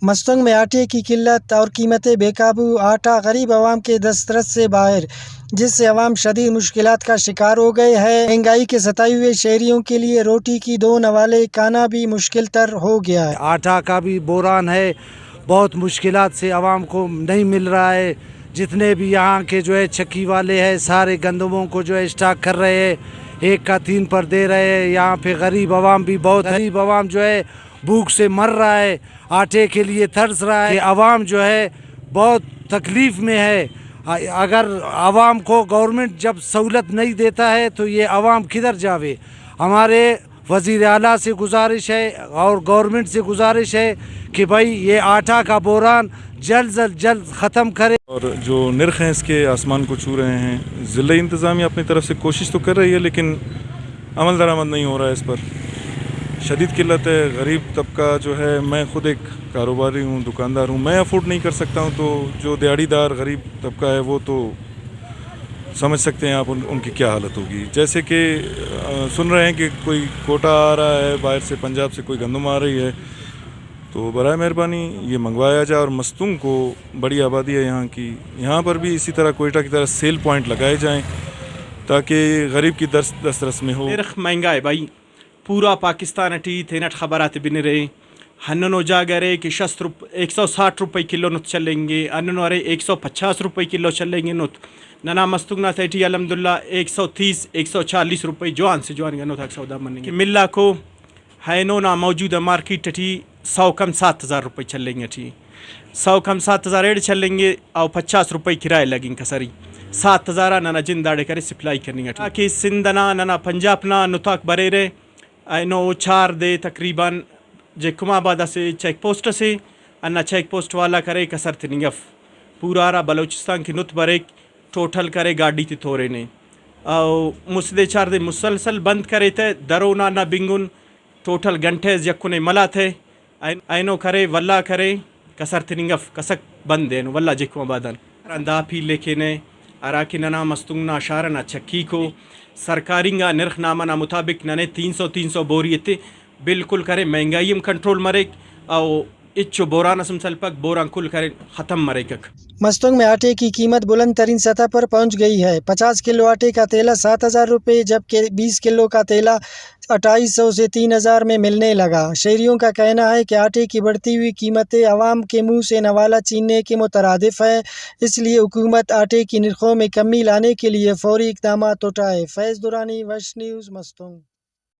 मस्तंग में आटे की किल्लत और कीमतें बेकाबू, आटा गरीब आवाम के दस्तरस से बाहर, जिससे आवाम शदीद मुश्किलात का शिकार हो गए हैं। महंगाई के सताए हुए शहरियों के लिए रोटी की दो नवाले खाना भी मुश्किल तर हो गया है। आटा का भी बोरान है, बहुत मुश्किलात से आवाम को नहीं मिल रहा है। जितने भी यहाँ के जो है चक्की वाले हैं सारे गंदमों को जो है स्टॉक कर रहे हैं, 1 का 3 पर दे रहे हैं। यहाँ पे गरीब आवाम भी बहुत है, गरीब आवाम जो है भूख से मर रहा है, आटे के लिए तरस रहा है। आवाम जो है बहुत तकलीफ़ में है। अगर आवाम को गवर्नमेंट जब सहूलत नहीं देता है तो ये आवाम किधर जावे। हमारे वज़ीर आला से गुजारिश है और गवर्नमेंट से गुजारिश है कि भाई ये आटा का बोरान जल्द ख़त्म करे। और जो नर्ख हैं इसके आसमान को छू रहे हैं। ज़िला इंतज़ामिया अपनी तरफ से कोशिश तो कर रही है लेकिन अमल दरामद नहीं हो रहा है इस पर। शदीद किल्लत है। गरीब तबका जो है, मैं ख़ुद एक कारोबारी हूँ, दुकानदार हूँ, मैं अफोर्ड नहीं कर सकता हूँ, तो जो दिहाड़ीदार गरीब तबका है वो तो समझ सकते हैं आप उनकी क्या हालत होगी। जैसे कि सुन रहे हैं कि कोई कोटा आ रहा है बाहर से, पंजाब से कोई गंदम आ रही है, तो बराए मेहरबानी ये मंगवाया जाए। और मस्तूंग को बड़ी आबादी है यहाँ की, यहाँ पर भी इसी तरह कोयटा की तरह सेल पॉइंट लगाए जाएँ ताकि गरीब की दस्तरस में हो। महंगा है भाई, पूरा पाकिस्तान अटी थे नट खबरात बिन रहे हन्नो जागरे कि 160 रुपये किलो नुत चलेंगे, अन्नो अरे 150 रुपये किलो चलेंगे नुत नना मस्तुगना थेटी अलहमदुल्ला 130-140 रुपये जवान से जवान गनो था सौदा मनेंगे। मिल्ला को है नो ना मौजूदा मार्केट अटी 100 कम 7,000 रुपये चलेंगे, अटी 100 कम 7,000 एड चलेंगे और 50 रुपये किराए लगेंगे कसरी 7,000 नना जिन दाड़े करे सप्लाई करनी कि सिंधना नना पंजाब ना नुताक बरे रे नो 4 दे तकरीबन जेकुमाबाद से चेक पोस्ट से अन्ना चेक पोस्ट वाला करे कसर तिनिगफ पूरा रा बलोचिस्तान की नुत बरे टोटल करे गाड़ी ती थोरे ने और मुसदे 4 दे मुसलसल बंद करे थे दरोना ना बिंगुन टोटल घंटे यकुने मला थे आइनो करे वल्ला करे कसर तिनिगफ कसक बंद देन वल्ला जेकुमाबादन अंदा पी लेके ने अराकी नना मस्तुंगना शारना चक्की को सरकारींगा निर्ख नामा ना मुताबिक नने 300 बोरियते बिल्कुल करे महंगाई में कंट्रोल मरे और इच्चो बोरान असम सलपक बोरान कुल करे ख़त्म मरे कक। मस्तंग में आटे की कीमत बुलंद तरीन सतह पर पहुंच गई है। 50 किलो आटे का तेला 7,000 रुपये, जबकि 20 किलो का तेला 2,500 से 3,000 में मिलने लगा। शहरियों का कहना है कि आटे की बढ़ती हुई कीमतें आवाम के मुंह से नवाला छीनने के मुतरादिफ है, इसलिए हुकूमत आटे की निर्खों में कमी लाने के लिए फौरी इक़दामात उठाए। फैज़ दुरानी, वश न्यूज़, मस्तंग।